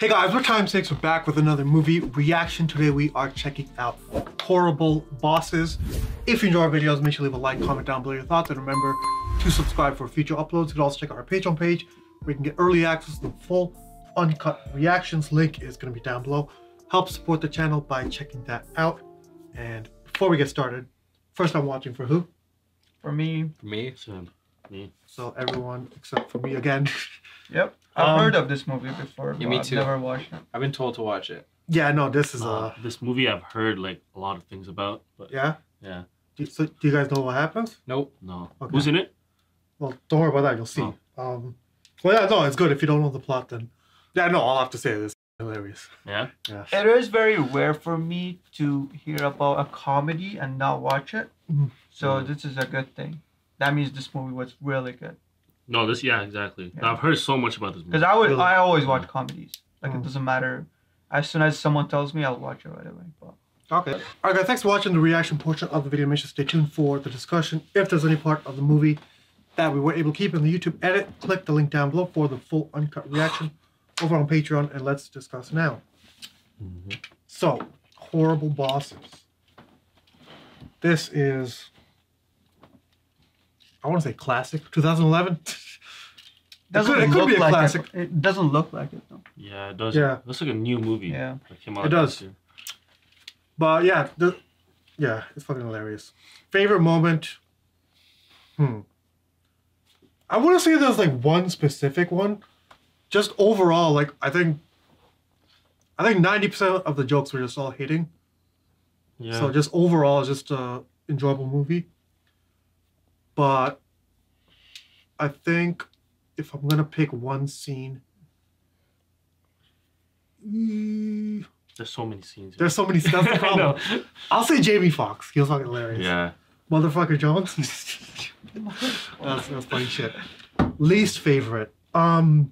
Hey guys, we're Time6. We're back with another movie reaction. Today we are checking out Horrible Bosses. If you enjoy our videos, make sure to leave a like, comment down below your thoughts, and remember to subscribe for future uploads. You can also check out our Patreon page where you can get early access to the full uncut reactions. Link is going to be down below. Help support the channel by checking that out. And before we get started, first I'm watching for who? For me. For me? Me. So everyone except for me again. Yep. I've heard of this movie before, but me I've too. never watched it. I've been told to watch it. Yeah, no, this is this movie I've heard like a lot of things about, but yeah? yeah. Do you guys know what happens? Nope. No. Okay. Who's in it? Well, don't worry about that, you'll see. Well, yeah, no, it's good. If you don't know the plot, then... Yeah, no, all I have to say is hilarious. Yeah? Yeah. It is very rare for me to hear about a comedy and not watch it. So this is a good thing. That means this movie was really good. No, exactly. Yeah. I've heard so much about this movie. Because Really? I always watch comedies. Like, it doesn't matter. As soon as someone tells me, I'll watch it right away. But... Okay. Alright guys, thanks for watching the reaction portion of the video. Make sure to stay tuned for the discussion. If there's any part of the movie that we were able to keep in the YouTube edit, click the link down below for the full uncut reaction over on Patreon, and let's discuss now. So, Horrible Bosses. This is... I want to say classic, 2011. It could be a classic. It doesn't look like it, though. Yeah, it does. Yeah. It looks like a new movie. Yeah. That came out It does. this year. But yeah, yeah, it's fucking hilarious. Favorite moment? I wouldn't say there's like one specific one. Just overall, like I think 90% of the jokes were just all hitting. Yeah. So just overall, just a enjoyable movie. But I think if I'm gonna pick one scene, There's so many scenes. there's so many stuff. That's the problem. I'll say Jamie Foxx. He was fucking hilarious. Yeah. Motherfucker Jones. that's funny shit. Least favorite. Obviously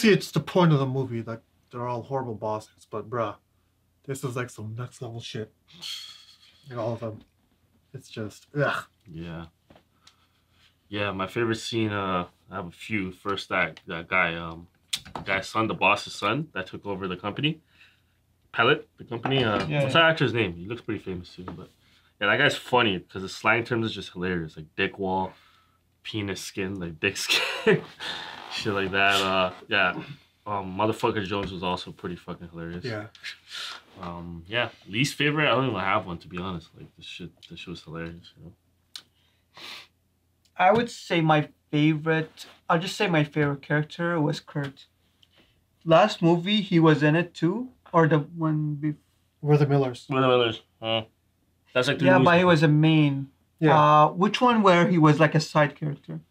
it's the point of the movie that they're all horrible bosses, but bruh, this is like some next level shit. Like all of them. It's just ugh. Yeah. Yeah, my favorite scene, I have a few. First, that guy's son, the boss's son, that took over the company. Pellet, the company. What's that actor's name? He looks pretty famous too, but yeah, that guy's funny because the slang terms is just hilarious. Like dick wall, penis skin, like dick skin, shit like that. Yeah. Motherfucker Jones was also pretty fucking hilarious. Yeah. Yeah. Least favorite, I don't even have one, to be honest. Like this shit was hilarious, you know. I would say my favorite... I'll just say my favorite character was Kurt. Last movie, he was in it too. Or the one before. We're the Millers. We're the Millers. That's like the Yeah, movies but he before. was a main. Yeah. Which one where he was like a side character?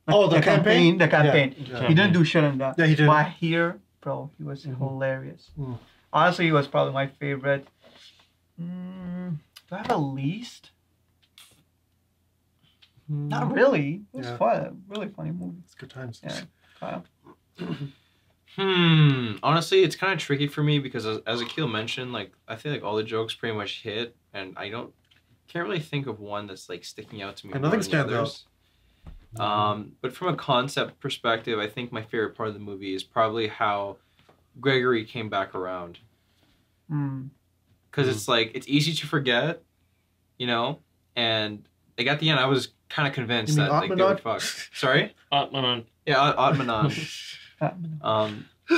Like Oh, the campaign? The campaign. Yeah. He didn't do shit in that. Yeah, he didn't. But here, bro, he was hilarious. Honestly, he was probably my favorite. Do I have a least? Not really. It was fun. Really funny movie. It's good times. Yeah. Kyle. Honestly, it's kind of tricky for me because as Akil mentioned, like I feel like all the jokes pretty much hit, and can't really think of one that's like sticking out to me. And nothing stands out. But from a concept perspective, I think my favorite part of the movie is probably how Gregory came back around. Because it's like it's easy to forget, you know, and like at the end, I was kind of convinced that like they would fuck. Sorry. Atmanon. Yeah, Atmanon.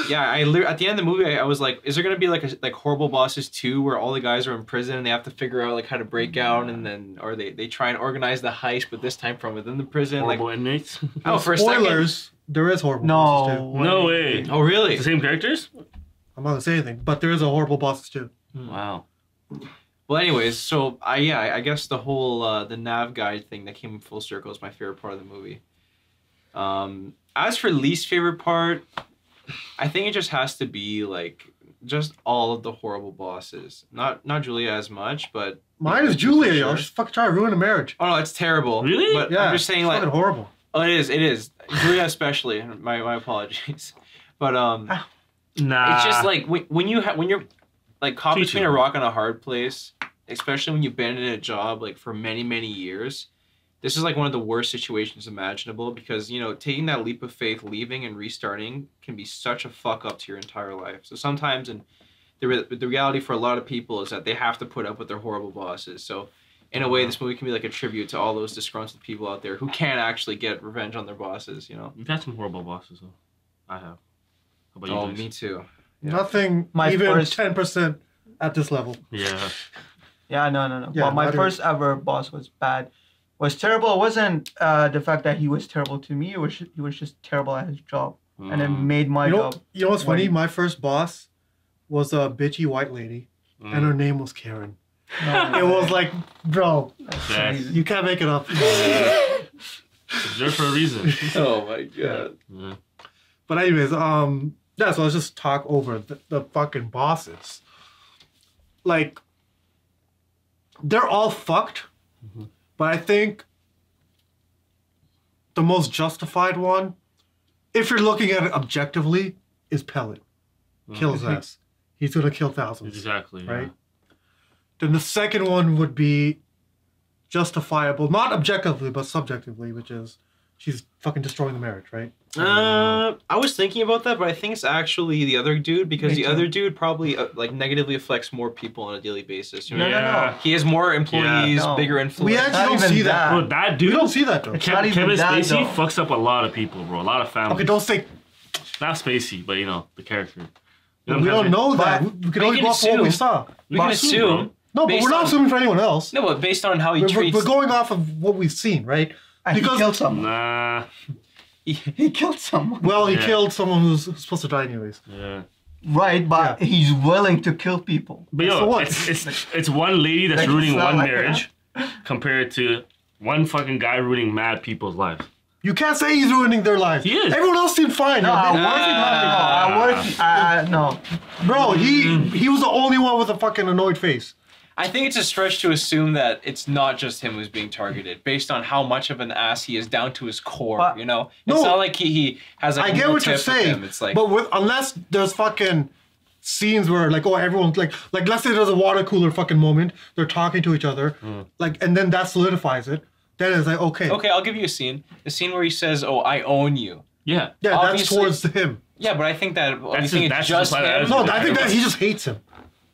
Yeah, at the end of the movie, I was like, is there gonna be like Horrible Bosses 2 where all the guys are in prison and they have to figure out like how to break out, and then or they try and organize the heist, but this time from within the prison. Horrible inmates. Oh, for a second. Spoilers, there is Horrible Bosses too. No way. Oh, really? The same characters? I'm not gonna say anything, but there is a Horrible Bosses too. Wow. Well, anyways, so I guess the whole the nav guide thing that came in full circle is my favorite part of the movie. As for least favorite part, I think it just has to be like just all of the horrible bosses. Not Julia as much, but mine is Julia, yo. She's fucking trying to ruin a marriage. Oh no, it's terrible. Really? But Yeah, I'm just saying, it's like, fucking horrible. oh, it is. Julia especially. My apologies, but Nah. it's just like when you're like caught Teach between you. a rock and a hard place, especially when you've been in a job like for many years, this is like one of the worst situations imaginable because, you know, taking that leap of faith, leaving and restarting can be such a fuck up to your entire life. So sometimes, and the reality for a lot of people is that they have to put up with their horrible bosses. So in a way, this movie can be like a tribute to all those disgruntled people out there who can't actually get revenge on their bosses, you know? You've had some horrible bosses, though. I have. How about you Oh, guys? me too. Yeah. Nothing My even first- 10% at this level. Yeah. Yeah, no. Yeah, Well, my I do. first ever boss was bad. Was terrible. It wasn't the fact that he was terrible to me. He was just terrible at his job, and it made my job. You know what's Why- funny? My first boss was a bitchy white lady, and her name was Karen. No, It was like, bro, that's Yeah. crazy. you can't make it up. It's there for a reason. Oh my god. Yeah. But anyways, yeah, so let's just talk over the fucking bosses. Like, they're all fucked, but I think the most justified one, if you're looking at it objectively, is Pellet. Kill his ass. He's gonna kill thousands, Exactly. Yeah. right? Then the second one would be justifiable, not objectively, but subjectively, which is she's fucking destroying the marriage, right? I was thinking about that, but I think it's actually the other dude because Me the too. other dude probably like negatively affects more people on a daily basis. You know? No. He has more employees, No. bigger influence. We actually Not don't even see that. that. Bro, that We dude. don't see that though. It's not even Kevin that, Spacey though. fucks up a lot of people, bro. A lot of families. Okay, don't say. Not Spacey, but you know the character. You know We what I'm don't know that. But We can we only can go off what we assume. saw. We can But assume. bro. No, but Based we're not on- assuming for anyone else. No, but based on how he We're treats. going off of what we've seen, right? And he killed someone. Nah. He killed someone. Well, he Yeah. killed someone who's supposed to die anyways. Yeah. Right, but Yeah. he's willing to kill people. But So yo, what? it's one lady that's Like, ruining it's not one like marriage compared to one fucking guy ruining mad people's lives. You can't say he's ruining their lives. He is. Everyone else seemed fine. No, I Nah. work. No. Bro, he was the only one with a fucking annoyed face. I think it's a stretch to assume that it's not just him who's being targeted, based on how much of an ass he is down to his core. But- You know, No. it's not like he has like. I a get little what you're tip with saying, him. It's like, but unless there's fucking scenes where like, oh, everyone's like let's say there's a water cooler fucking moment, they're talking to each other, like, and then that solidifies it. Then it's like, okay, okay, I'll give you a scene. The scene where he says, "Oh, I own you." Yeah. yeah, that's obviously- towards him. Yeah, but I think that you think it's that's just just him. No, I think that he just hates him.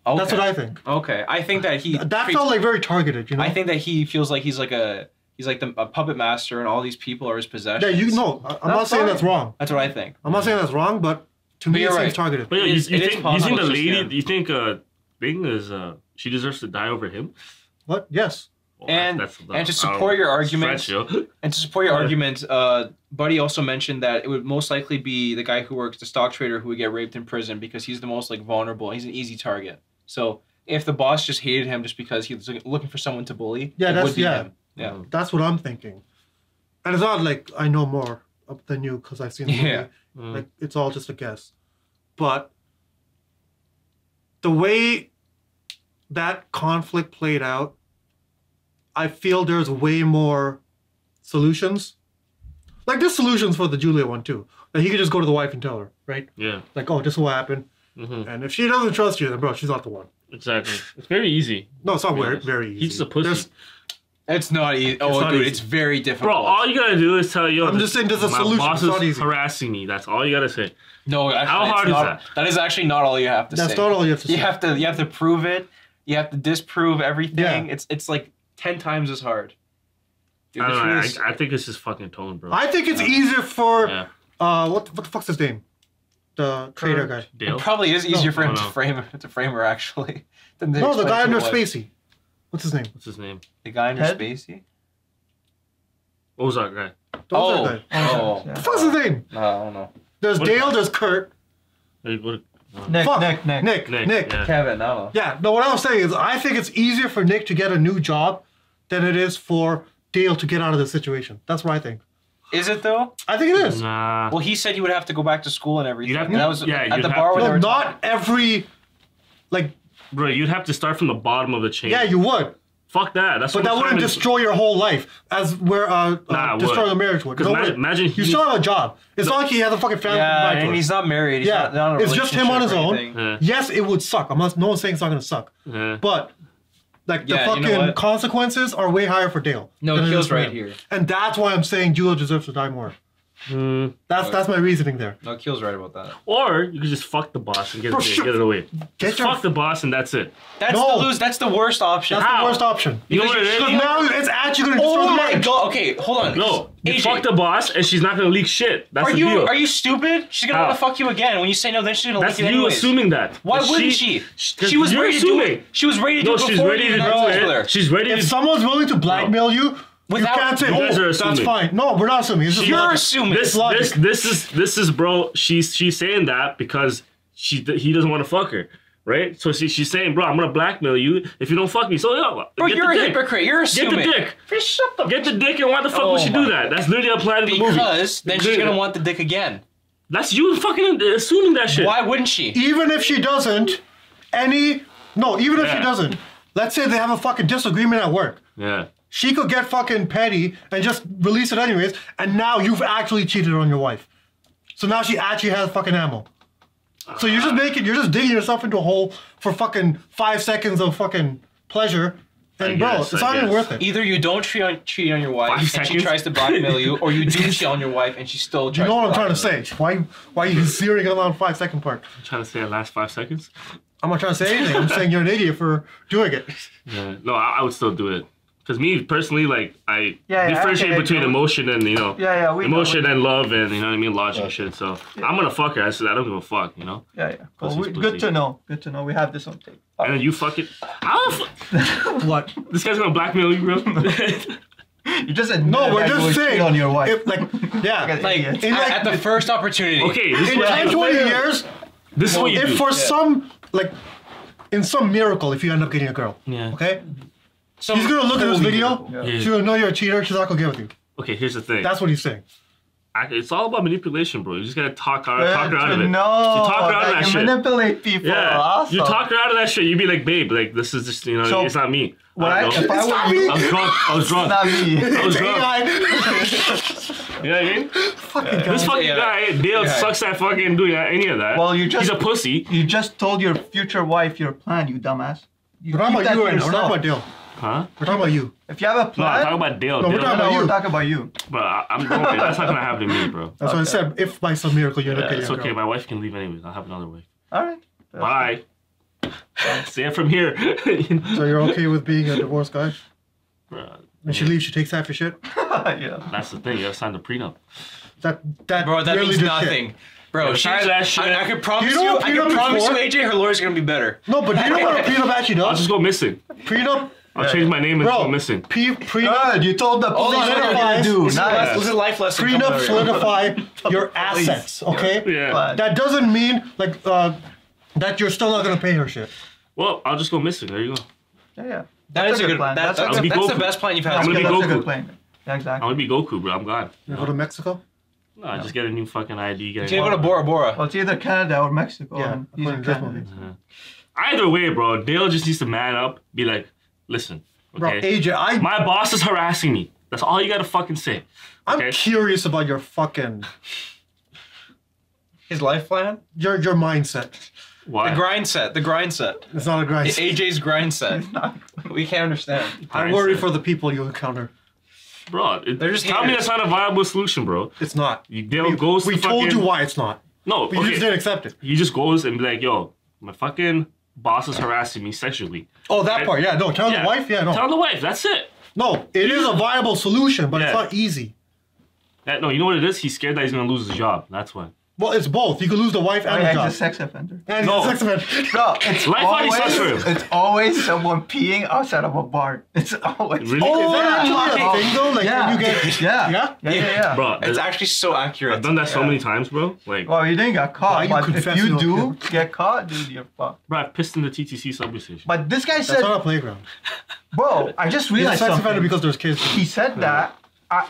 Okay. That's what I think. Okay, I think that he. That felt like very targeted, you know. I think that he feels like he's like a puppet master, and all these people are his possessions. Yeah, you know, I'm not That's saying fine. that's wrong. That's what I think. I'm not saying that's wrong, but to me it you're seems right. targeted. But yo, It you, is- you it is think possible the it's just lady? him. You think thing is she deserves to die over him? What? Yes. Well, And- that's and to support your argument- stretch, yo. And to support your argument, Buddy also mentioned that it would most likely be the guy who works, the stock trader, who would get raped in prison because he's the most like vulnerable. He's an easy target. So if the boss just hated him just because he was looking for someone to bully, Yeah, it that's- would be yeah. him. Yeah. That's what I'm thinking. And it's not like I know more than you because I've seen the movie. Yeah. Like it's all just a guess. But the way that conflict played out, I feel there's way more solutions. Like there's solutions for the Julia one too. That he could just go to the wife and tell her, right? Yeah. Like, oh, this is what happened. Hmm. And if she doesn't trust you, then bro, she's not the one. Exactly. It's very easy. No, it's not To be very, honest. very easy. He's just a pussy. There's- It's not easy. Oh, not dude, easy. it's very difficult. Bro, all you gotta do is tell yo. I'm just saying there's a my solution. boss It's not is easy. harassing me. That's all you gotta say. no, actually, How it's hard is not- that? That is actually not all you have to say. That's not all you have to say. You have to prove it. You have to disprove everything. Yeah. It's like 10 times as hard. Dude, I it's don't know. really- I think it's just fucking tone, bro. I think it's easier for Yeah. what the fuck's his name? The trader guy. Dale. It probably is easier for him no. to frame her actually. Than to No, the explain guy to under wife. Spacey. What's his name? What's his name? The guy under Ted? Spacey. Ozark guy. The other guy. Oh, Yeah. The fuck's his name? no, I don't know. There's What- Dale, there's Kurt. Hey, what- Nick, Fuck. Nick. Nick. yeah. Kevin, I don't know. Yeah, no, what I was saying is I think it's easier for Nick to get a new job than it is for Dale to get out of the situation. That's what I think. Is it though? I think it is. Nah. Well, he said you would have to go back to school and everything. You'd have And to- that was yeah, at you'd the have bar to- when they No, were not every, like, Bro, you'd have to start from the bottom of the chain. yeah, you would. Fuck that. That's But what that wouldn't time destroy your whole life as where Nah, it destroy would. the marriage would. 'Cause No, imagine you still have a job. It's not like he has a fucking family to Yeah, provide and for. he's not married. He's Yeah, not in a it's just him on his relationship or own. anything. Yeah. Yes, it would suck. No one's saying it's not going to suck. Yeah. But Like the Yeah, you know fucking what? consequences are way higher for Dale. No, than it Keel's is for right him. here. And that's why I'm saying Julia deserves to die more. That's my reasoning there. No, Keel's right about that. Or you could just fuck the boss and get, For it, sure. get it away. Get Just your- fuck the boss and that's it. That's No. the lose. That's the worst option. That's How? the worst option. You know what it Because is? now it's actually going to destroy Oh the my marriage. god. Okay, hold on. No, you AJ, fuck the boss and she's not gonna leak shit. That's Are the you deal. are you stupid? She's gonna How? want to fuck you again. When you say no, then she's gonna That's leak it you anyways. assuming that. Why But wouldn't she? Cause She was you're ready to do assuming. it. She was ready to do No, it she's before ready you to got do together. it. She's ready If to. someone's willing to blackmail you, Without- you can't say, You guys are that's assuming. fine. No, we're not assuming. It's just You're logic. assuming. This is bro. She's saying that because he doesn't want to fuck her, right? So she's saying, bro, I'm gonna blackmail you if you don't fuck me. So yeah, Bro, get you're the a dick. hypocrite. You're Get assuming. the dick. Shut the Get the dick, and why the fuck Oh would she my do that? That's literally a plan of the movie. Because then she's gonna want the dick again. That's you fucking assuming that shit. Why wouldn't she? Even if she doesn't, even if she Yeah. doesn't, let's say they have a fucking disagreement at work. Yeah. She could get fucking petty and just release it anyways, and now you've actually cheated on your wife. So now she actually has fucking ammo. So you're just digging yourself into a hole for fucking 5 seconds of fucking pleasure. And bro, guess, it's I not even guess. worth it. Either you don't cheat on your wife 5 and seconds? she tries to blackmail you, or you do cheat on your wife and she still tries You know what to I'm trying to blackmail say? Why are you zeroing in on 5 second part? I'm trying to say the last 5 seconds. I'm not trying to say anything. I'm saying you're an idiot for doing it. Yeah. No, I would still do it. Because me personally, like I Yeah, yeah, differentiate okay, between no. emotion and we know. emotion and love and you know what I mean, logic and shit. So I'm gonna fuck her. I said I don't give a fuck, you know. Yeah. Cool. Pussy's Good pussy. to know. Good to know. We have this on tape. And then you fuck it. What? This guy's gonna blackmail you, bro. You just admitted No, we're that you just would cheat saying. on your wife. If, yeah. Like, Idiots. In like- at the first opportunity. Okay, this is In what 10, 20 years, this is what you if do. for some, like, in some miracle, if you end up getting a girl, Yeah. okay? So He's gonna look at this video, Yeah. she's gonna know you're a cheater, she's not gonna get with you. Okay, here's the thing. That's what he's saying. It's all about manipulation, bro. You just gotta talk her out of it. No, You talk her out of that you shit. manipulate people. Yeah, Also. you talk her out of that shit. You be like, babe, like this is just So, it's not me. What I don't if know. I were you, I was drunk. I was drunk. not me. I was It's drunk. AI. You know what I mean? Fucking This guy. fucking Yeah. guy, Dale, Yeah. sucks at fucking doing any of that. Well, you just- he's a pussy, You just told your future wife your plan, you dumbass. We're talking keep about that you to right now. We're talking yourself. about Dale. huh? We're talking about you. If you have a No, I'm plan, talking about Dale. No, we're Dale, talking about we're you. talking about you. but I'm don't worry, that's not gonna happen to me, bro. That's what I Okay. said. If by some miracle you end up Yeah, getting it's a okay. girl. My wife can leave anyways. I'll have another wife. All right. Bye. Say it from here. So you're okay with being a divorced guy? Bruh, When she leaves, she takes half your shit? Yeah. that's the thing. You gotta sign the prenup. That Bro, that really means did nothing. shit. Bro, Yeah, try she's, that shit. I could promise You know you, what I prenup can is promise for? you, AJ, her lawyer's gonna be better. No, but do you know what a prenup actually I'll does? just go missing. Prenup? I'll change my name and go Bro, missing. prenup, Good. You told the police what you're gonna solidifies- do. This Nice. is a life lesson. coming prenup out here. solidify your assets, okay? Yeah. But- That doesn't mean, like, that you're still not gonna pay her shit. Well, I'll just go missing. There you go. Yeah. That is a good plan. That's, a that's, good be that's the Goku. best plan you've I'm had. gonna be That's a Goku. good plan. Yeah, I exactly. want to be Goku, bro. I'm gone. You go to Mexico? No, I just get a new fucking ID. Get You can go to Bora Bora. Well, it's either Canada or Mexico. Yeah, and he's in according to this Canada. movie. Either way, bro, Dale just needs to man up. Be like, listen, Bro, okay? AJ, My boss is harassing me. That's all you gotta fucking say. I'm Okay? curious about your fucking, His life plan? your mindset. Why? The grind set. The grind set. It's not a grind. AJ's grind set. We can't understand. I worry for the people you encounter. Bro, They're just tell me haters. that's not a viable solution, bro. It's not. Dale goes We to told fucking... you why it's not. No, But you just okay. didn't accept it. He just goes and be like, yo, my fucking boss is harassing me sexually. Oh, that Right? part, yeah. No, tell Yeah. the wife, yeah, no. Tell the wife, that's it. No, it is a viable solution, but it's Yeah. not easy. No, you know what it is? He's scared that he's gonna lose his job. That's why. Well, it's both. You could lose the wife and the Yeah, job. he's a sex offender. And No. he's a sex offender. No, it's Life already sucks for him. it's always someone peeing outside of a bar. It's always. Really? Oh, Is that that's actually- a thing though? Like Yeah. when you get... Yeah. Yeah? Yeah. Bro, It's actually so accurate. I've done that so Yeah. many times, bro. Like, Well, you didn't get Why caught, you but if confessing you on do camera? get caught, dude, you're fucked. bro, I've pissed in the TTC subway station. But this guy That's said, not a playground. bro, I just He's a realized sex offender something. because there's kids. He said that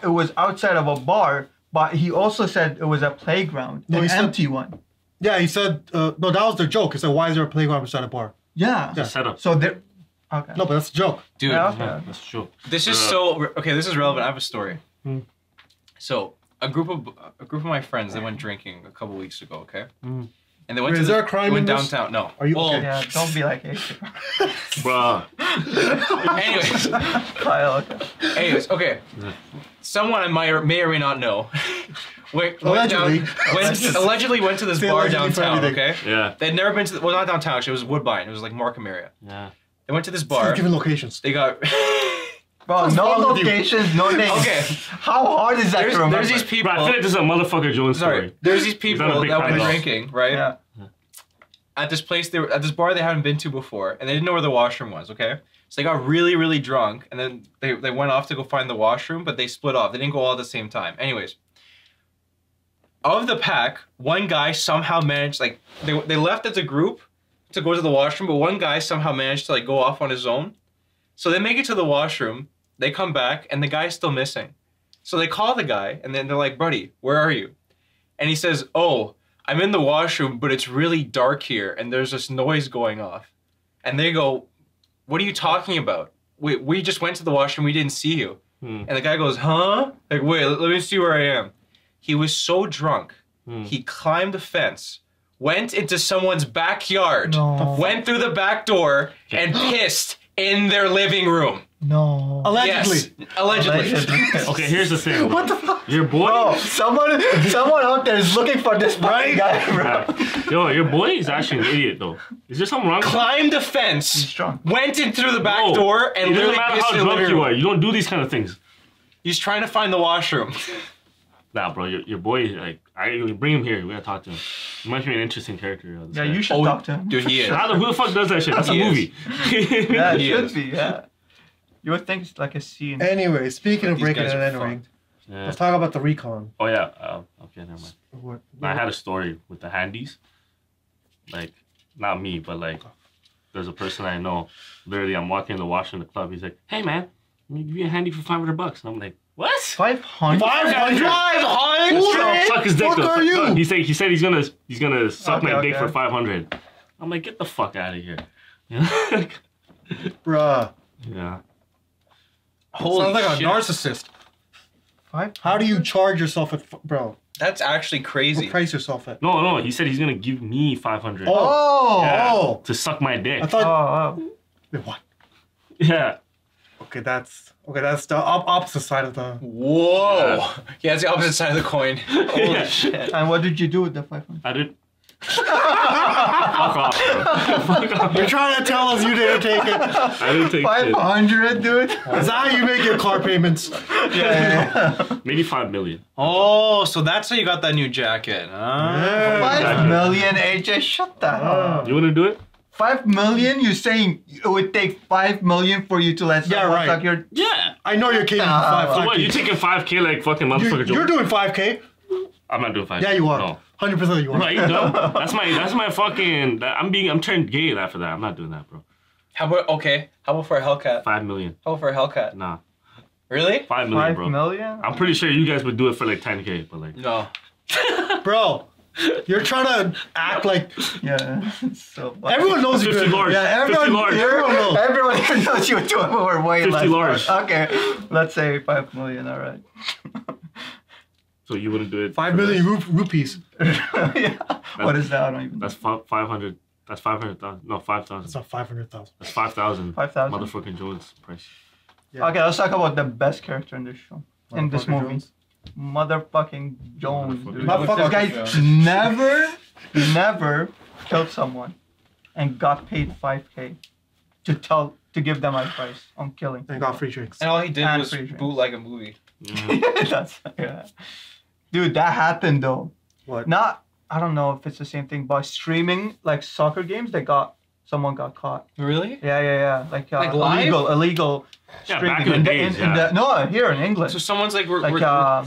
it was outside of a bar, but he also said it was a playground, No, an he said- empty one. Yeah, he said... no, that was the joke. He said, why is there a playground beside a bar? Yeah. Yeah. Setup. So there. Okay. No, but that's a joke. Dude, Yeah, okay. Yeah, that's true. this is so okay. This is relevant. I have a story. Hmm. So a group of my friends, they went drinking a couple weeks ago. Okay, and they went Wait, to is there a crime went in this? downtown. No. Are you Well, okay? Yeah, don't be like Ace. Bruh. Anyways, Kyle, okay. okay. Someone I may or may not know. Allegedly. Allegedly went to this Say bar allegedly for downtown. everything. Okay. Yeah. They'd never been to. Well, not downtown. Actually, it was Woodbine. It was like Markham area. Yeah. They went to this He's bar. giving locations. They got. Bro, What's no wrong with you? locations, no names. Okay. How hard is that to remember? There's these people. Bro, I feel like this is a motherfucker Jones Sorry. story. There's these He's people not a that big were fan of drinking, right? Yeah. At this place, they were at this bar they hadn't been to before, and they didn't know where the washroom was. Okay, so they got really, really drunk, and then they went off to go find the washroom, but they split off. They didn't go all at the same time. Anyways, of the pack, one guy somehow managed, like they left as a group to go to the washroom, but one guy somehow managed to like go off on his own. So they make it to the washroom. They come back, and the guy's still missing. So they call the guy, and then they're like, "Buddy, where are you?" And he says, "Oh, I'm in the washroom, but it's really dark here, and there's this noise going off." And they go, "What are you talking about? We just went to the washroom. We didn't see you." And the guy goes, "Huh?" Like, wait, let me see where I am. He was so drunk, he climbed the fence, went into someone's backyard, No. went through the back door, and pissed in their living room. No. Yes, allegedly. Okay, here's the thing. What the fuck? Your boy. Bro, someone out there is looking for this fucking guy, bro. Yo, your boy is actually an idiot though. Is there something wrong with him? Climbed the fence, He's drunk. went in through the back No, door, and it doesn't literally matter pissed how in the drunk living you room. are. You don't do these kind of things. He's trying to find the washroom. Nah, bro, your boy, like, bring him here. We gotta talk to him. He might be an interesting character. Yeah, you should talk to him. Dude, he is. Who the fuck does that shit? That's a He is. movie. Yeah, it He should is. be, yeah. You would think it's like a scene. Anyway, speaking of These breaking guys and are entering, Yeah. let's talk about the recon. Oh yeah. Okay, never mind. What? I had a story with the handies. Like, not me, but like, there's a person I know. Literally, I'm walking in the washroom in the club. He's like, "Hey man, let me give you a handy for $500." And I'm like, "What?" 500? 500? Suck his dick. Fuck though. are you? He said he's gonna suck my Okay, dick for okay. 500. I'm like, get the fuck out of here. Bruh. Yeah. Holy Sounds like a shit. narcissist. 500? How do you charge yourself at, bro? That's actually crazy. What price yourself at? No. He said he's gonna give me 500 Oh! Yeah. Oh. to suck my dick. I Oh, thought. oh. Wait, what? Yeah. Okay, that's the opposite side of the. Whoa. Yeah, it's the opposite side of the coin. Holy Yeah. shit. And what did you do with the 500? I did. Fuck off, bro. Fuck off. You're trying to tell us you didn't take it. I didn't take shit. 500, dude? Is that how you make your car payments? Yeah. Maybe 5 million. Oh, so that's how you got that new jacket, huh? Yeah. 5 million, AJ, shut the hell up. You wanna do it? 5 million? You're saying it would take 5 million for you to let Yeah, someone right. suck your... Yeah. I know you're capable Nah. of So 5K. what? You taking 5K like fucking motherfucker? You're doing 5K. I'm not doing 5K. Yeah, you are. No. 100% you are. Bro, you dumb? That's my fucking. I'm turned gay after that. I'm not doing that, bro. How about for a Hellcat? 5 million. How about for a Hellcat? Nah. Really? 5 million, 5 bro. million? I'm pretty sure you guys would do it for like 10K, but like. No. Bro, you're trying to act like Yeah. So everyone knows you 50 could. large. Yeah, 50 everyone, large. Everyone knows. everyone even knows you would do it for way 50 less. large. Okay, let's say 5 million, alright. So you wouldn't do it. 5 for million less? rupees. Yeah. What is that? I don't even know. That's 500. That's 500,000. No, 5,000. That's not 500,000. That's 5,000. 5,000? Motherfucking Jones price. Yeah. Okay, let's talk about the best character in this show. In this Motherfucker movie. Jones. Motherfucking Jones, dude. Motherfucker This guy Jones. never killed someone and got paid 5K to give them advice on killing. And got free drinks. And all he did And was free drinks. bootleg a movie. Yeah. That's yeah. Dude, that happened though. What? Not I don't know if it's the same thing, but streaming like soccer games, someone got caught. Really? Yeah. Like live? illegal Yeah, streaming. back in the days, yeah. No, here in England. So someone's like,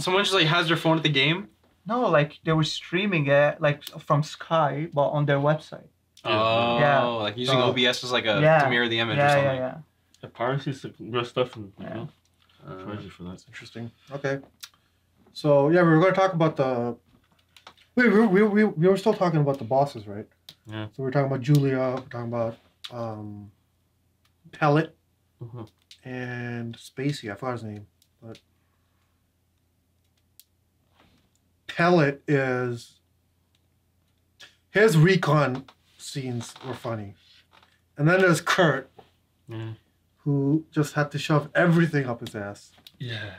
someone just like has their phone at the game. No, like they were streaming it like from Sky, but on their website. Oh, Yeah. like using Oh. OBS as like a Yeah. to mirror the image or Yeah, something. yeah. The piracy is real stuff, and you Yeah. know, charge you for that. Interesting. Okay. So yeah, we were going to talk about the. Wait, we were still talking about the bosses, right? Yeah. So we're talking about Julia. We're talking about Pellet Mhm. and Spacey. I forgot his name, but Pellet is his recon scenes were funny. And then there's Kurt, who just had to shove everything up his ass. Yeah.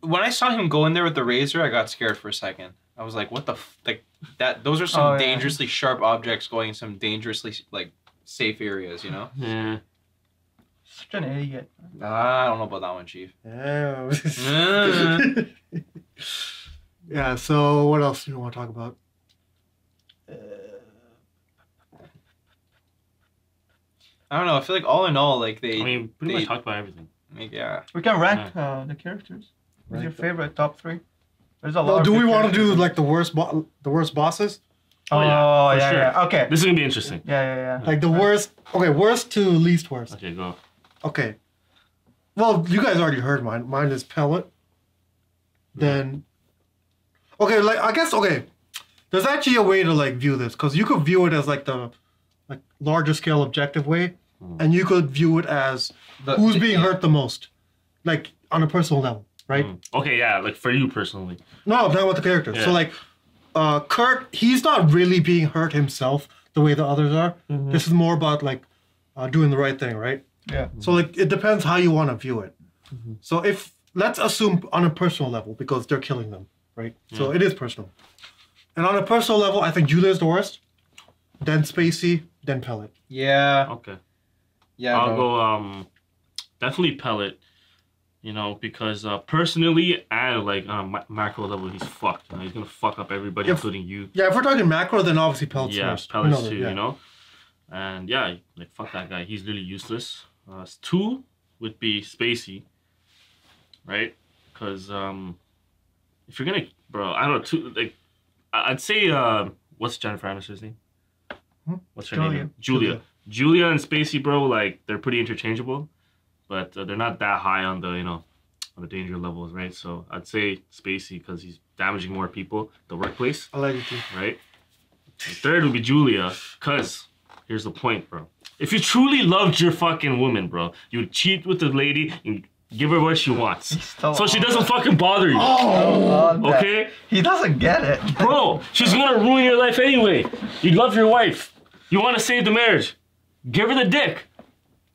When I saw him go in there with the razor, I got scared for a second. I was like, "What the like that? Those are some dangerously sharp objects going in some dangerously like safe areas, you know?" Yeah. Such an idiot. I don't know about that one, Chief. Yeah. Yeah. So what else do you want to talk about? I don't know. I feel like all in all, like I mean, pretty much talked about everything. Like, yeah. We can rank the characters. What's your favorite top 3? There's a lot. Do of we want to characters. do like the worst bosses? Oh yeah, for sure. Okay. This is gonna be interesting. Yeah. Like the worst. Okay, worst to least worst. Okay, go. Okay. Well, you guys already heard mine. Mine is Pellet. Then. Okay, like I guess there's actually a way to like view this because you could view it as like the larger scale objective way, and you could view it as who's being hurt the most, like on a personal level, right? Okay, yeah, like for you personally. No, I'm talking about the characters. Yeah. So like, Kurt, he's not really being hurt himself the way the others are. This is more about like doing the right thing, right? Yeah. So like it depends how you want to view it. So if let's assume on a personal level because they're killing them, right? So it is personal. And on a personal level, I think Julia's the worst, then Spacey, then Pellet. Yeah. Okay. Yeah. I'll go definitely Pellet. You know, because personally and like macro level, he's fucked. You know? He's gonna fuck up everybody, including you. Yeah, if we're talking macro, then obviously Pellet's Yeah, first. Pellet's too. You know, and yeah, like fuck that guy. He's really useless. 2 would be Spacey, right? Because if you're gonna, bro, I don't know. 2 like I'd say what's Jennifer Aniston's name? What's her name? Julia and Spacey, bro. Like they're pretty interchangeable. But they're not that high on the, on the danger levels, right? So I'd say Spacey because he's damaging more people, the workplace. I like it too. Right? The 3rd would be Julia because, here's the point, bro. If you truly loved your fucking woman, bro, you would cheat with the lady and give her what she wants. So she doesn't fucking bother you. Okay? He doesn't get it. Bro, she's gonna ruin your life anyway. You love your wife. You want to save the marriage. Give her the dick.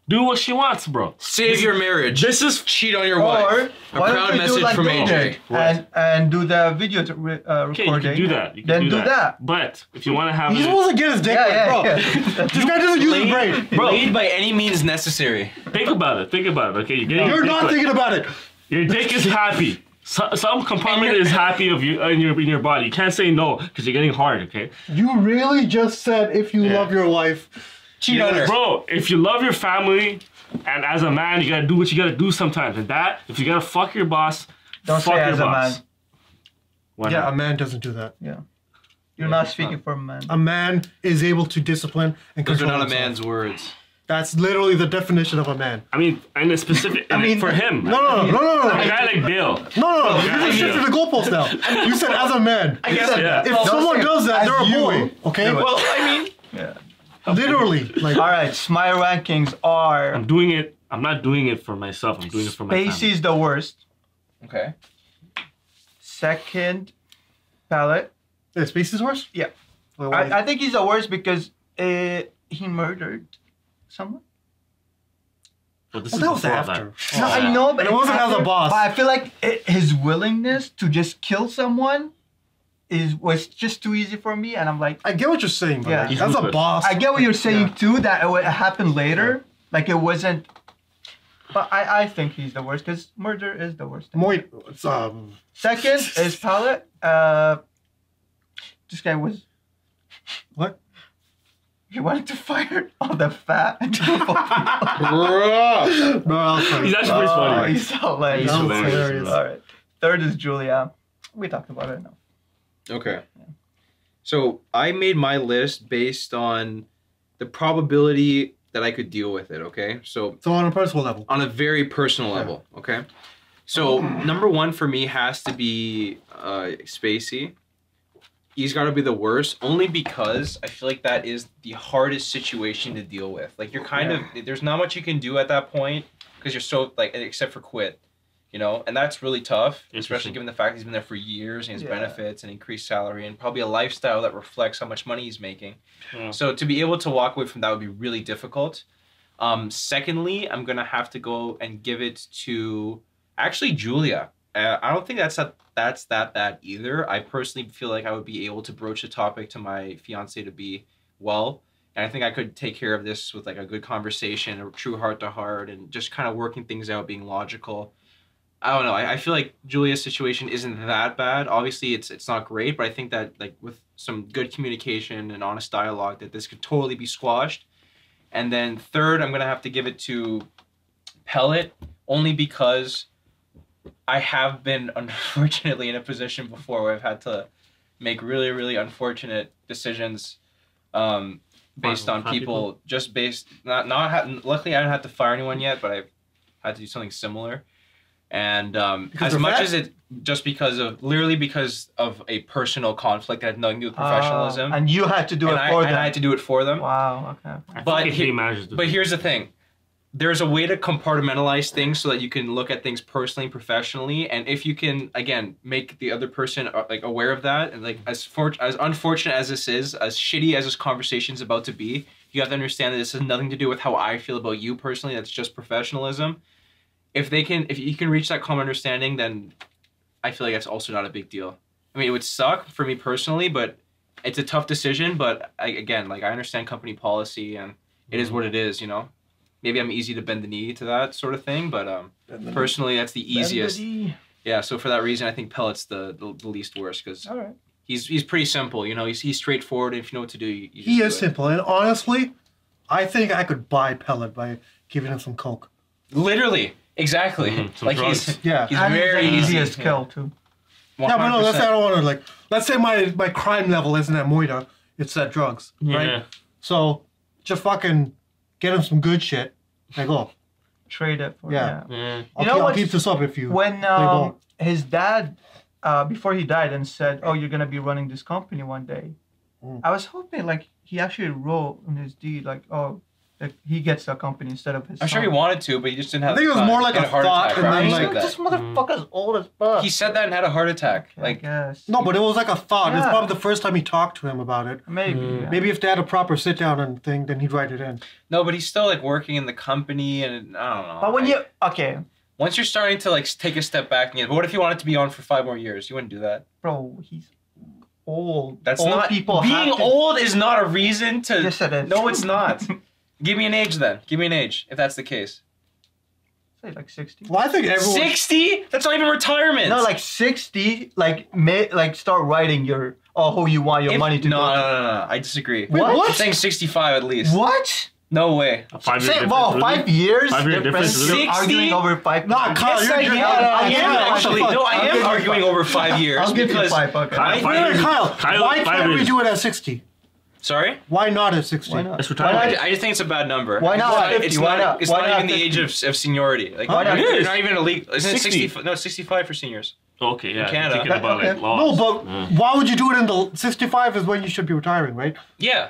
Do what she wants, bro. Save your marriage. This is cheat on your wife. A proud message from AJ. And do the video recording. Okay, you can do that. You can then do that. But if you want to have He's supposed to get his dick bro. This guy doesn't use his brain. Bro, lead by any means necessary. Think about it. Okay, you're not thinking about it. Your dick is happy. Some compartment is happy of you in your body. You can't say no because you're getting hard. Okay. You really just said if you love your wife. Cheat on her. Bro, if you love your family, and as a man, you gotta do what you gotta do sometimes. And that, if you gotta fuck your boss, don't fuck say your as boss. a man. Why Yeah, not? a man doesn't do that. Yeah. You're not speaking for a man. A man is able to discipline and Those are control not a himself. man's words. That's literally the definition of a man. I mean, and it's specific. For him. No. A guy like Bill. No. You just shifted the goalpost now. You said as a man. I guess Yeah. If someone does that, they're a boy. Okay? Well, I mean, Yeah. Literally. Like. All right, so my rankings are. I'm doing it. I'm not doing it for myself. I'm doing it for my family. Spacey's the worst. okay. Second, Pellet. Yeah, Spacey's worse? Yeah. Wait, why? I think he's the worst because he murdered someone. But this Well, is that was before after. No, I know, but And it wasn't as a boss. But I feel like his willingness to just kill someone was just too easy for me, and I'm like, I get what you're saying, but Yeah. like, He's as a ruthless. boss. I get what you're saying too, that it would happen later, like it wasn't. But I think he's the worst because murder is the worst. Wait, it's, Second is Pellet. This guy was. What? He wanted to fire all the fat. Bro. No, I'll tell He's you. actually pretty funny. He's so lame. He's hilarious. All right. Third is Julia. We talked about it now. Okay. So I made my list based on the probability that I could deal with it, okay? So on a personal level. on a very personal level, okay? So number 1 for me has to be Spacey. He's got to be the worst only because I feel like that is the hardest situation to deal with. Like you're kind of, there's not much you can do at that point because you're so like, except for quit. And that's really tough, especially Interesting. given the fact he's been there for years and his Yeah. benefits and increased salary and probably a lifestyle that reflects how much money he's making. Yeah. So to be able to walk away from that would be really difficult. Secondly, I'm gonna have to go and give it to actually Julia. I don't think that's that bad either. I personally feel like I would be able to broach the topic to my fiance to be well. And I think I could take care of this with like a good conversation, a true heart to heart, and just kind of working things out, being logical. I don't know. I feel like Julia's situation isn't that bad. Obviously, it's not great, but I think that like with some good communication and honest dialogue, that this could totally be squashed. And then third, I'm gonna have to give it to Pellet, only because I have been unfortunately in a position before where I've had to make really, really unfortunate decisions. Based on people, just based luckily I haven't had to fire anyone yet, but I've had to do something similar. And as much as it just because of a personal conflict that had nothing to do with professionalism, And you had to do it for them. and I had to do it for them. Wow. Okay. But here's the thing. There's a way to compartmentalize things so that you can look at things personally and professionally, and if you can again make the other person like aware of that, and like as unfortunate as this is, as shitty as this conversation is about to be, you have to understand that this has nothing to do with how I feel about you personally. That's just professionalism. If you can reach that common understanding, then I feel like that's also not a big deal. I mean, it would suck for me personally, but it's a tough decision. But I understand company policy, and it is what it is, Maybe I'm easy to bend the knee to that sort of thing, but personally, that's the easiest. Yeah, so for that reason, I think Pellet's the least worst, because All right. he's pretty simple, He's straightforward. If you know what to do, you just He do is it. simple, and honestly, I think I could buy Pellet by giving him some coke. Literally, exactly. Some Like drugs. he's Yeah. he's And very it's the easy. easiest kill too. Yeah, but no, that's 100%. I don't want to let's say my crime level isn't at Moida, it's at drugs, right? Yeah. So just fucking get him some good shit. Like, oh, Trade it for Yeah. Yeah. I'll what's- keep this up if you When play ball. his dad, before he died, and said, "Oh, you're gonna be running this company one day," Mm. I was hoping like he actually wrote in his deed like, "Oh, like he gets the company instead of his." I'm sure he son. wanted to, but he just didn't have. I think the it was time. more like He had a heart thought, attack and then, right like- after that. This motherfucker's old as fuck. He said that and had a heart attack. I Like guess. No, but it was like a thought. It's Yeah. probably the first time he talked to him about it. Maybe. Mm. Yeah. Maybe if they had a proper sit down and thing, then he'd write it in. no, but he's still like working in the company, and I don't know. But when Like, once you're starting to like take a step back, but what if you wanted to be on for 5 more years? You wouldn't do that. bro, he's old. That's old not people being have to- old is not a reason to. Yes, it is. No, it's not. Give me an age then. Give me an age if that's the case. Say like 60. Well, I think everyone. 60? That's not even retirement. No, like 60. Like start writing your who you want your money to no, go. no. I disagree. What? I'm saying 65 at least. What? No way. A 5 year Say, difference. well, really? 5 years 5 year difference. difference, really? You're arguing 60? over 5 Nah, years. Kyle, Yes, you're I just- am. no, no, I no, am no, actually. no, No, I I'll am give you arguing 5. over 5 years I'll give you because 5. Okay. I- Five years. Kyle, why five can't we years. do it at 60? Sorry. Why not at 60? Why not? That's Why retirement. not? I just think it's a bad number. Why not It's 50? It's Why not. not? It's Why not not even the 50? age of seniority. Like Why not? you're It is. not even illegal. Isn't it 60. 60? No, 65 for seniors. Okay, yeah. Canada. You're thinking about Okay. like laws. No, but Yeah. why would you do it in the 65 is when you should be retiring, right? Yeah.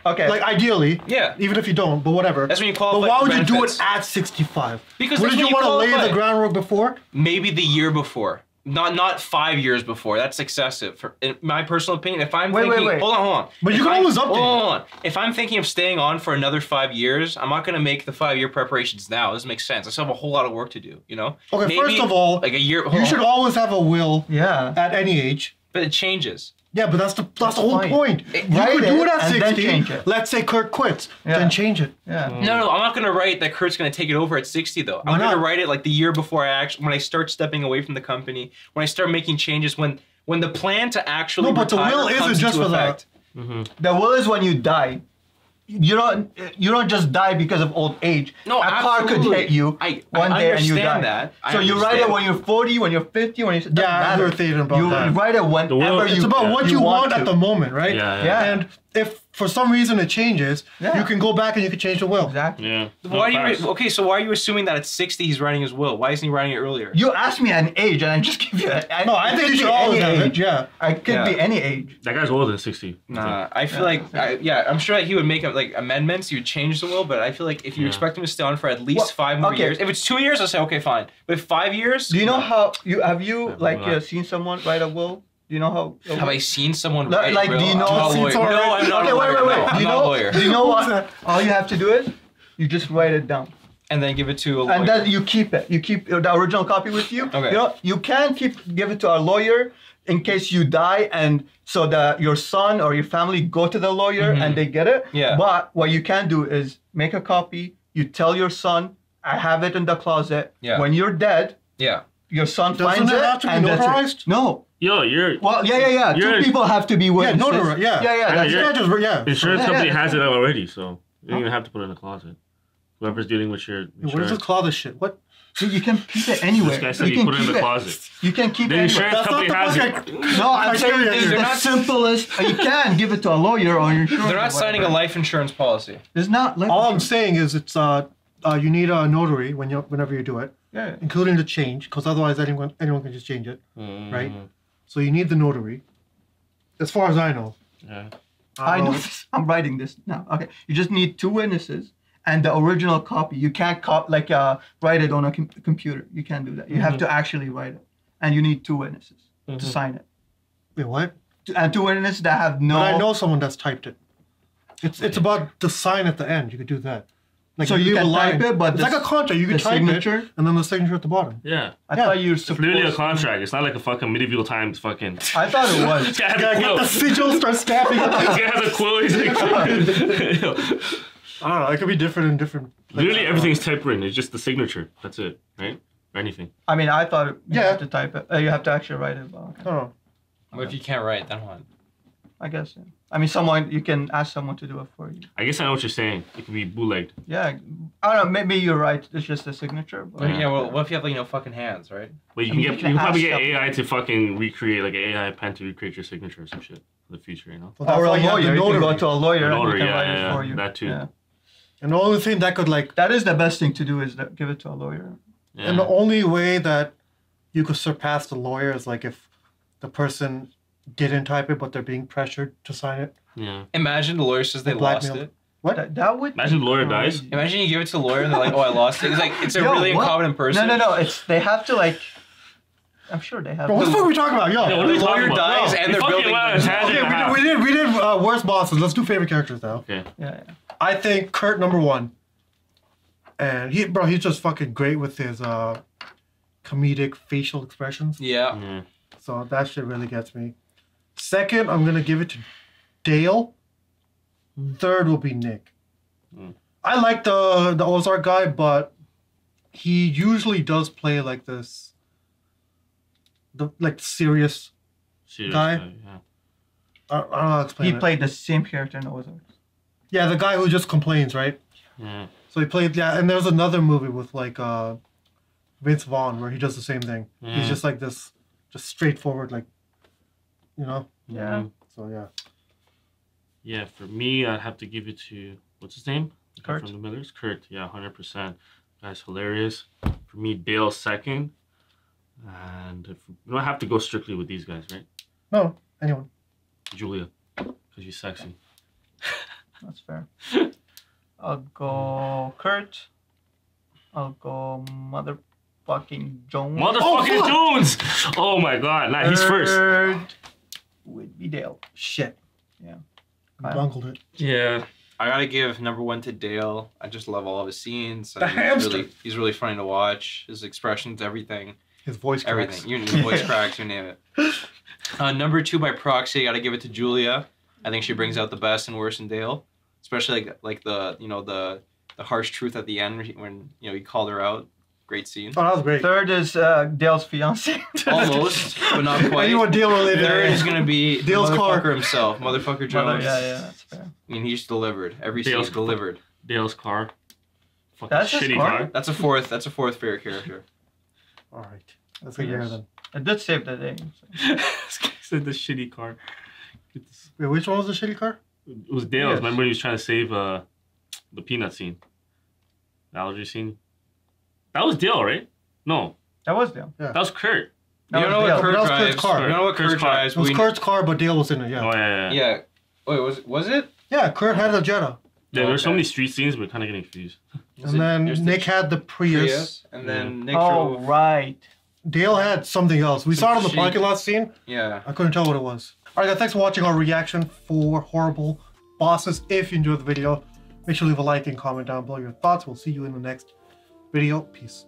Okay. Like ideally, Yeah. even if you don't, but whatever. That's when you But qualify why for would you do benefits. it at 65? Because Wouldn't that's you when want to lay qualify. the groundwork before? Maybe the year before. Not 5 years before. That's excessive. In my personal opinion, if I'm Wait, thinking, wait. hold on. But you If can I- always update. Hold on. If I'm thinking of staying on for another 5 years, I'm not going to make the 5-year preparations now. It doesn't make sense. I still have a whole lot of work to do. Okay, Maybe first of all, like a year. You should always have a will yeah. at any age. But it changes. Yeah, but that's the whole fine. point. You Write could do it it at and then 60. change it. Let's say Kirk quits, Yeah. then change it. Yeah. No, I'm not going to write that Kurt's going to take it over at 60 though. Why I'm going to not? write it like the year before when I start stepping away from the company, when I start making changes, when the plan to actually No, but the retire will isn't comes just into for that. effect. The will is when you die. You don't just die because of old age. No, a car could absolutely. hit you I one day and you die. understand that. I So you write understand. it when you're 40, when you're 50, when you doesn't Yeah, I matter. heard thinking about you that. write it whenever will- you. It's about what you want at to. the moment, right? Yeah, Yeah. And if for some reason it changes, Yeah. you can go back and you can change the will. Exactly. Yeah. Why do facts. you? Okay, so why are you assuming that at 60 he's writing his will? Why isn't he writing it earlier? You asked me an age, and I just give you. No, I think you should always have it. Yeah. I could be any age. That guy's older than 60. Nah, I feel like, I'm sure that he would make like amendments. He would change the will, but I feel like if you expect him to stay on for at least Well, 5 more okay. years, if it's 2 years, I'll say okay, fine. But 5 years, Do you know how you have Yeah, seen someone write a will? Do you know how? have I seen someone Like- write like, will? do you know- I'm not a Seen lawyer. someone No, write- I'm not Okay, a wait, lawyer. wait, No, wait. I'm Do you not a know? lawyer. Do you know Who's what? All you have to do is, you just write it down, And then give it to a lawyer. and then you keep it. You keep the original copy with you. Okay. You know, you can give it to a lawyer in case you die, and so that your son or your family go to the lawyer and they get it. Yeah. But what you can do is make a copy. You tell your son, I have it in the closet. Yeah. When you're dead, yeah. your son Doesn't finds it it, have to be and that's it. notarized? No. Yo, you're Well, yeah. You're- 2 people have to be Yeah, witnesses. notary, yeah. Yeah. That's You you're- can't just, yeah. insurance Yeah, company yeah. has it already, so you don't even have to put it in the closet. Whoever's dealing with your What is insurance. this closet shit? What? You can keep it anywhere. This guy said you you can put it in keep the closet. You can keep The it anywhere. insurance That's company not has the it. fucking- No, I'm saying criteria this is here. the not- simplest. You can give it to a lawyer or your insurance. They're or not signing a whatever. life insurance policy. It's not. Like All I'm saying is it's you need a notary whenever you do it, Yeah. including the change, because otherwise anyone can just change it, right? Mhm. So you need the notary. As far as I know. Yeah. I know. I'm writing this now. Okay. You just need 2 witnesses and the original copy. You can't write it on a computer. You can't do that. You have to actually write it, and you need 2 witnesses to sign it. Wait, what? And 2 witnesses that have no. But I know someone that's typed it. It's about the sign at the end. You could do that. Like So you leave a can line. type it, but it's the- like a contract. You can the type signature? it, and then the signature at the bottom. Yeah. I Yeah. thought you were It's literally a supposed. contract. It's not like a fucking medieval times fucking. I thought it was. This guy has Yeah, a get the quill. sigil, start stamping. This I guy has a quill. He's like, don't know. It could be different in different. literally everything's typed in. It's just the signature. That's it, right? Or anything. I mean, I thought you Yeah. have to type it. You have to actually write it. But okay. I don't know. But if you can't write, then what? I guess. Yeah. I mean, you can ask someone to do it for you. I guess I know what you're saying. It could be bootlegged. Yeah. I don't know. Maybe you're right. It's just a signature. But Yeah, well, what if you have like fucking hands, right? But you I can mean, get you can you can probably ask get them. AI to fucking recreate like an AI pen to recreate your signature or some shit for the future, you know? But that's Or a why you have the lawyer. You can go notary. to a lawyer A notary, and he can yeah, write it yeah, for you. that too. Yeah. And the only thing that could like, That is the best thing to do is give it to a lawyer. Yeah. and the only way that you could surpass the lawyer is like if the person didn't type it, but they're being pressured to sign it. yeah. Imagine the lawyer says they Like lost blackmail. it. What? That would. Imagine the lawyer be dies. crazy. Imagine you give it to the lawyer and they're like, "Oh, I lost it." It's like it's a Yo, really what? incompetent person. No. They have to like. I'm sure they have. Bro, what the fuck are we talking about? Yo. Yeah, what are The we talking lawyer about? dies No, and we they're fucking building. went on a tangent Okay, and a half. we did worst bosses. Let's do favorite characters now. Okay. Yeah. I think Kurt number 1. And he's just fucking great with his comedic facial expressions. Yeah. Yeah. So that shit really gets me. Second, I'm gonna give it to Dale. Third will be Nick. Mm. I like the Ozark guy, but he usually does play like this, serious. Serious Guy? yeah. I don't know how to explain He it. played the same character in Ozarks. Yeah, the guy who just complains, right? Yeah. So he played, yeah, and there's another movie with like Vince Vaughn where he does the same thing. Yeah. He's just like this, just straightforward, like, you know. Yeah. Mhm. So yeah. Yeah, for me, I'd have to give it to what's his name? The guy Kurt. from the Millers. Kurt. Yeah, 100%. Guy's hilarious. For me, Dale second. And if, we don't have to go strictly with these guys, right? No, anyone. Julia, because she's sexy. That's fair. I'll go Kurt. I'll go motherfucking Jones. Motherfucking fuck! Jones! Oh my god, nah, he's first. Third would be Dale. Shit. Yeah. Bungled it. Yeah. I gotta give number 1 to Dale. I just love all of his scenes. The hamster. He's really funny to watch. His expressions, everything. His voice cracks. Everything. You voice cracks, you name it. Number 2 by proxy, I gotta give it to Julia. I think she brings out the best and worst in Dale, especially like the the harsh truth at the end when he called her out. Great scene. Oh, that was great. Third is Dale's fiance. Almost, but not quite. Anyone deal related? Third is gonna be Dale's motherfucker car. himself, motherfucker Jones. Yeah, that's fair. I mean, he's delivered. Every Dale's scene's delivered. Dale's car. Fucking That's his shitty car? car. That's a fourth favorite character. All right. Let's get here Yes. then. I did save the day. So. This guy said the shitty car. Get this- Wait, which one was the shitty car? It was Dale's. Yes. Remember he was trying to save the peanut scene, the allergy scene. That was Dale, right? No, That was them. that was Kurt. You don't know what Dale. Kurt That was drives. Kurt's car. You don't know what Kurt's Kurt car. drives. It was We- Kurt's car, but Dale was in it. Yeah. Oh yeah. Yeah. Wait, was it? Yeah, Kurt had a Jetta, Yeah, there's so Okay. many street scenes. We're kind of getting confused. and then There's the Nick had the Prius. Prius, and then Nick Oh, drove. right. Dale had something else. We saw it in the Jeep. parking lot scene. Yeah. I couldn't tell what it was. Alright guys, thanks for watching our reaction for Horrible Bosses. If you enjoyed the video, make sure to leave a like and comment down below your thoughts. We'll see you in the next video. Peace.